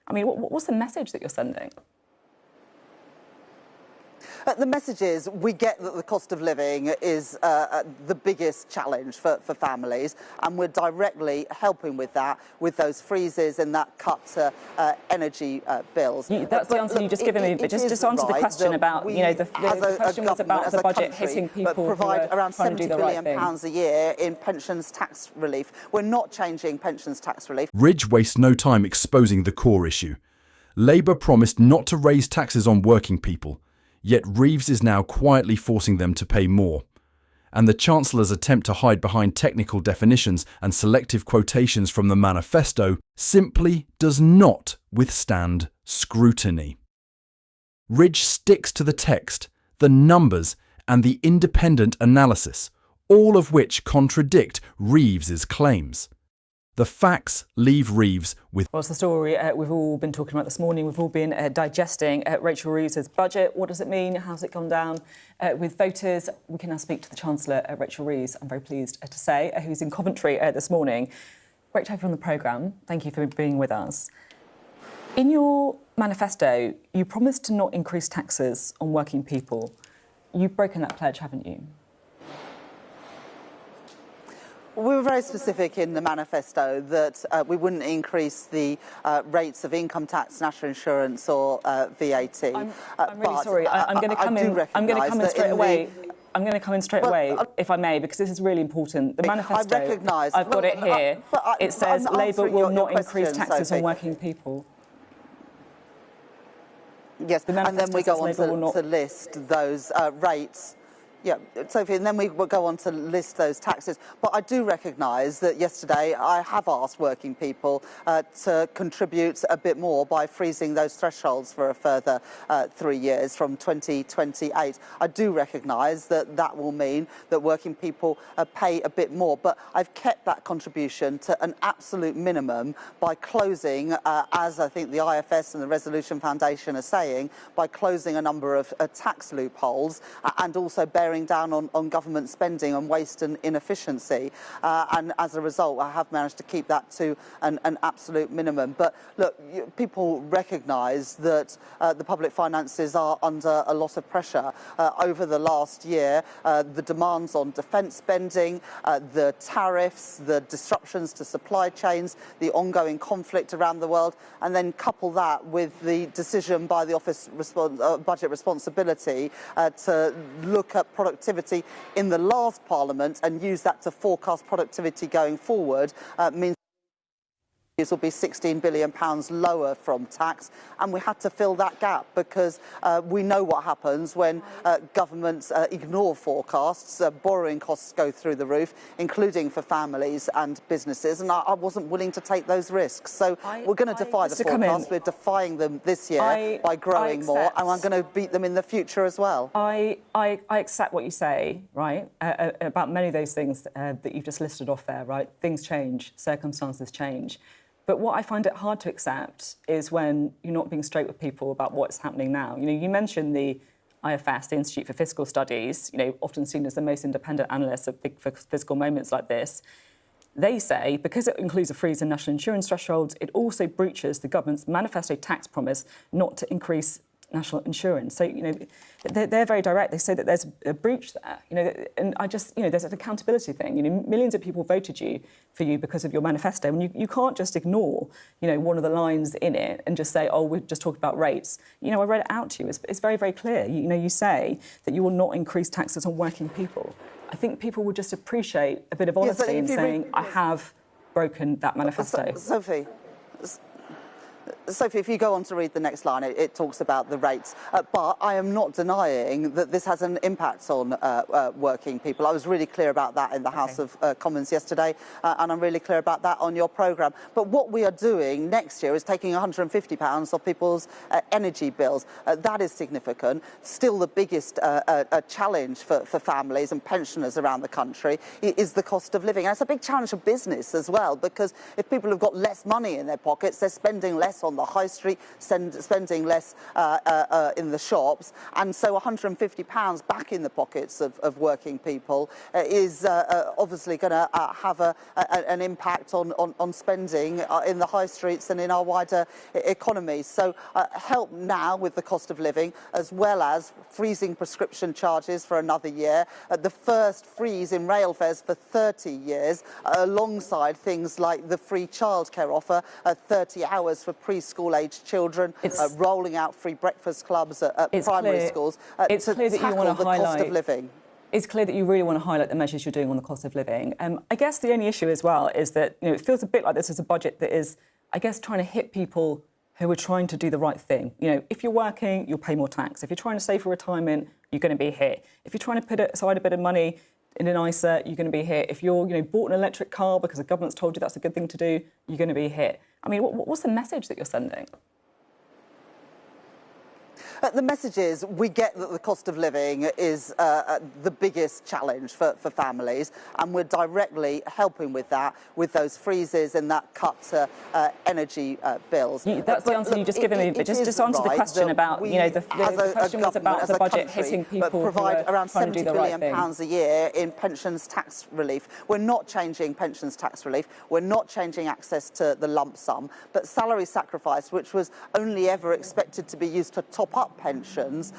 I mean, what's the message that you're sending? The message is we get that the cost of living is the biggest challenge for families, and we're directly helping with that, with those freezes and that cut to energy bills. That's the answer you just given me, but just answer the question about, you know, the question was about the budget hitting people provide around £70 billion a year in pensions tax relief. We're not changing pensions tax relief. Ridge wastes no time exposing the core issue. Labour promised not to raise taxes on working people, yet Reeves is now quietly forcing them to pay more. And the Chancellor's attempt to hide behind technical definitions and selective quotations from the manifesto simply does not withstand scrutiny. Ridge sticks to the text, the numbers, and the independent analysis, all of which contradict Reeves's claims. The facts leave Reeves with... Well, it's the story we've all been talking about this morning. We've all been digesting Rachel Reeves' budget. What does it mean? How's it gone down with voters? We can now speak to the Chancellor, Rachel Reeves, I'm very pleased to say, who's in Coventry this morning. Great to have you on the programme. Thank you for being with us. In your manifesto, you promised to not increase taxes on working people. You've broken that pledge, haven't you? We were very specific in the manifesto that we wouldn't increase the rates of income tax, national insurance or VAT. I'm really sorry. I'm going to come in. I'm going to come in straight away. I'm going to come in straight away, if I may, because this is really important. The manifesto, I've got it here. It says Labour will not increase taxes on working people. Yes, and then we go on to list those rates. Yeah, Sophie, and then we will go on to list those taxes. But I do recognise that yesterday I have asked working people to contribute a bit more by freezing those thresholds for a further 3 years from 2028. I do recognise that that will mean that working people pay a bit more. But I've kept that contribution to an absolute minimum by closing, as I think the IFS and the Resolution Foundation are saying, by closing a number of tax loopholes and also bearing down on government spending on waste and inefficiency, and as a result I have managed to keep that to an absolute minimum. But look, people recognise that the public finances are under a lot of pressure. Over the last year, the demands on defence spending, the tariffs, the disruptions to supply chains, the ongoing conflict around the world, and then couple that with the decision by the Office Budget Responsibility to look at productivity in the last Parliament and use that to forecast productivity going forward means this will be £16 billion lower from tax, and we had to fill that gap because we know what happens when governments ignore forecasts. Borrowing costs go through the roof, including for families and businesses, and I wasn't willing to take those risks. So we're going to defy the forecasts. We're defying them this year by growing more, and I'm going to beat them in the future as well. I accept what you say, right, about many of those things that you've just listed off there, right? Things change, circumstances change. But what I find it hard to accept is when you're not being straight with people about what's happening now. You know, you mentioned the IFS, the Institute for Fiscal Studies, you know, often seen as the most independent analysts of big fiscal moments like this. They say because it includes a freeze in national insurance thresholds, it also breaches the government's manifesto tax promise not to increase national insurance. So, you know, they're very direct. They say that there's a breach there, you know, and I just, you know, there's an accountability thing. You know, millions of people voted for you because of your manifesto, and you can't just ignore, you know, one of the lines in it and just say, oh, we're just talking about rates. You know, I read it out to you. It's very, very clear. You know, you say that you will not increase taxes on working people. I think people would just appreciate a bit of honesty in saying, I have broken that manifesto. Sophie, if you go on to read the next line, it talks about the rates. But I am not denying that this has an impact on working people. I was really clear about that in the House of Commons yesterday, and I'm really clear about that on your programme. But what we are doing next year is taking £150 off people's energy bills. That is significant. Still the biggest challenge for families and pensioners around the country is the cost of living. And it's a big challenge for business as well, because if people have got less money in their pockets, they're spending less on on the high street, spending less in the shops, and so £150 back in the pockets of working people is obviously going to have an impact on spending in the high streets and in our wider economy. So help now with the cost of living, as well as freezing prescription charges for another year, the first freeze in rail fares for 30 years, alongside things like the free childcare offer, 30 hours for preschool-aged children, rolling out free breakfast clubs at primary schools it's to clear that you want to the highlight, cost of living. It's clear that you really want to highlight the measures you're doing on the cost of living. I guess the only issue as well is that it feels a bit like this is a budget that is, I guess, trying to hit people who are trying to do the right thing. If you're working, you'll pay more tax. If you're trying to save for retirement, you're going to be hit. If you're trying to put aside a bit of money in an ISA, you're going to be hit. If you're bought an electric car because the government's told you that's a good thing to do, you're going to be hit. I mean, what's the message that you're sending? The message is we get that the cost of living is the biggest challenge for families, and we're directly helping with that, with those freezes and that cut to energy bills. That's the answer you just given me, but just answer the question about, the question was about the budget hitting people who provide around trying to do the right thing. £70 billion a year in pensions tax relief. We're not changing pensions tax relief. We're not changing access to the lump sum, but salary sacrifice, which was only ever expected to be used to top up pensions,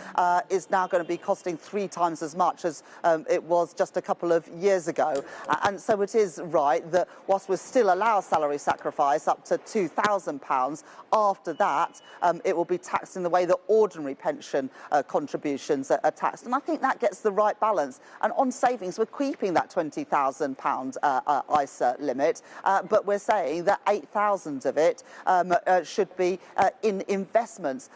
is now going to be costing 3 times as much as it was just a couple of years ago. And so it is right that whilst we still allow salary sacrifice up to £2,000, after that it will be taxed in the way that ordinary pension contributions are taxed. And I think that gets the right balance. And on savings, we're keeping that £20,000 ISA limit, but we're saying that 8,000 of it should be in investments.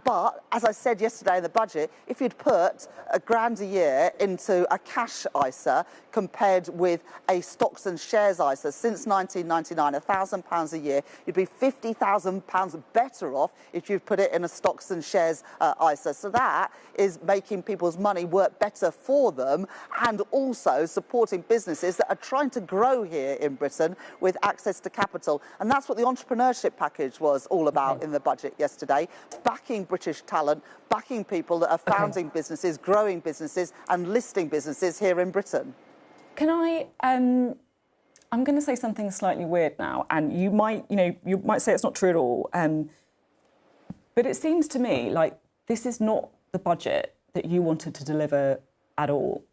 But as I said yesterday in the budget, if you'd put £1,000 a year into a cash ISA compared with a stocks and shares ISA since 1999, £1,000 a year, you'd be £50,000 better off if you'd put it in a stocks and shares ISA. So that is making people's money work better for them, and also supporting businesses that are trying to grow here in Britain with access to capital. And that's what the entrepreneurship package was all about in the budget yesterday, backing British talent, backing people that are founding businesses, growing businesses and listing businesses here in Britain. Can I'm going to say something slightly weird now, and you might say it's not true at all, but it seems to me like this is not the budget that you wanted to deliver at all.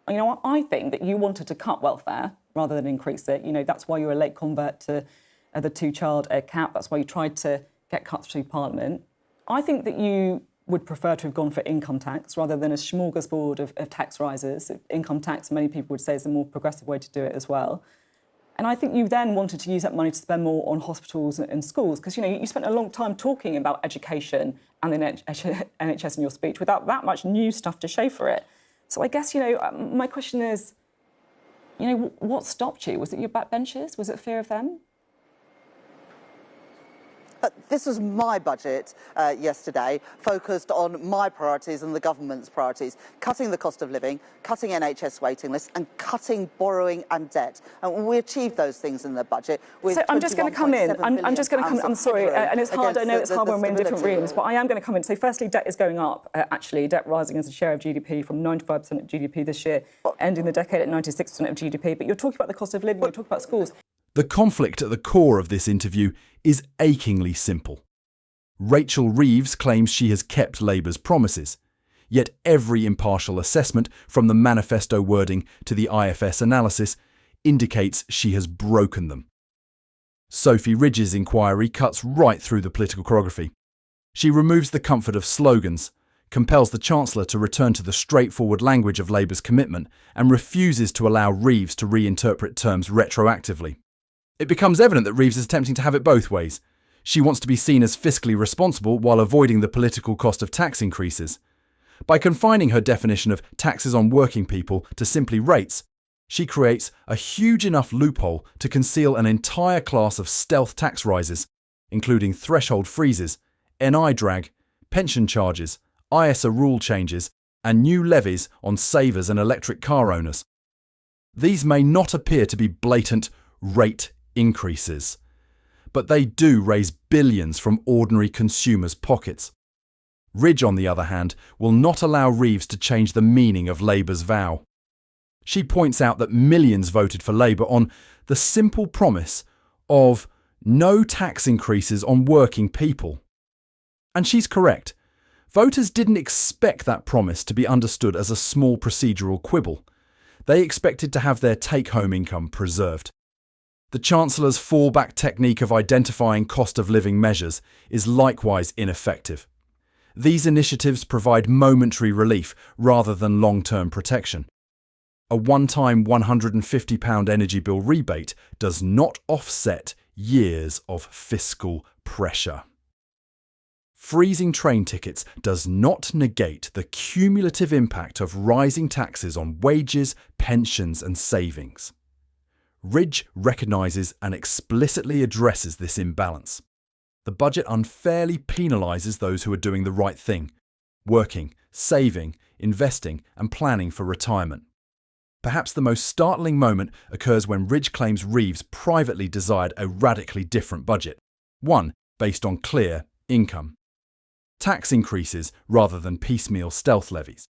I think that you wanted to cut welfare rather than increase it. That's why you're a late convert to the 2-child cap. That's why you tried to get cuts through Parliament. I think that you would prefer to have gone for income tax rather than a smorgasbord of tax rises. Income tax, many people would say, is a more progressive way to do it as well. And I think you then wanted to use that money to spend more on hospitals and schools, because, you spent a long time talking about education and the NHS in your speech without that much new stuff to show for it. So I guess, my question is, what stopped you? Was it your backbenchers? Was it fear of them? This was my budget yesterday, focused on my priorities and the government's priorities, cutting the cost of living, cutting NHS waiting lists and cutting borrowing and debt. And we achieved those things in the budget. So I'm just going to come in. I'm sorry, and it's hard. I know it's hard when we're in different rooms, but I am going to come in. So firstly, debt is going up, actually. Debt rising as a share of GDP from 95% of GDP this year, ending the decade at 96% of GDP. But you're talking about the cost of living, you're talking about schools. The conflict at the core of this interview is achingly simple. Rachel Reeves claims she has kept Labour's promises, yet every impartial assessment, from the manifesto wording to the IFS analysis, indicates she has broken them. Sophy Ridge's inquiry cuts right through the political choreography. She removes the comfort of slogans, compels the Chancellor to return to the straightforward language of Labour's commitment, and refuses to allow Reeves to reinterpret terms retroactively. It becomes evident that Reeves is attempting to have it both ways. She wants to be seen as fiscally responsible while avoiding the political cost of tax increases. By confining her definition of taxes on working people to simply rates, she creates a huge enough loophole to conceal an entire class of stealth tax rises, including threshold freezes, NI drag, pension charges, ISA rule changes, and new levies on savers and electric car owners. These may not appear to be blatant rate increases, but they do raise billions from ordinary consumers' pockets. Ridge, on the other hand, will not allow Reeves to change the meaning of Labour's vow. She points out that millions voted for Labour on the simple promise of no tax increases on working people. And she's correct. Voters didn't expect that promise to be understood as a small procedural quibble. They expected to have their take-home income preserved. The Chancellor's fallback technique of identifying cost of living measures is likewise ineffective. These initiatives provide momentary relief rather than long-term protection. A one-time £150 energy bill rebate does not offset years of fiscal pressure. Freezing train tickets does not negate the cumulative impact of rising taxes on wages, pensions and savings. Ridge recognises and explicitly addresses this imbalance. The budget unfairly penalises those who are doing the right thing, working, saving, investing and planning for retirement. Perhaps the most startling moment occurs when Ridge claims Reeves privately desired a radically different budget, one based on clear income. Tax increases rather than piecemeal stealth levies.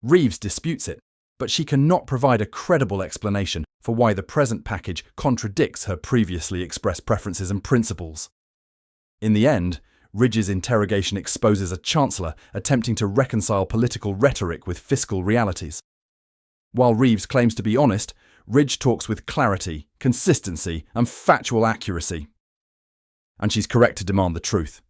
Reeves disputes it, but she cannot provide a credible explanation for why the present package contradicts her previously expressed preferences and principles. In the end, Ridge's interrogation exposes a Chancellor attempting to reconcile political rhetoric with fiscal realities. While Reeves claims to be honest, Ridge talks with clarity, consistency and factual accuracy. And she's correct to demand the truth.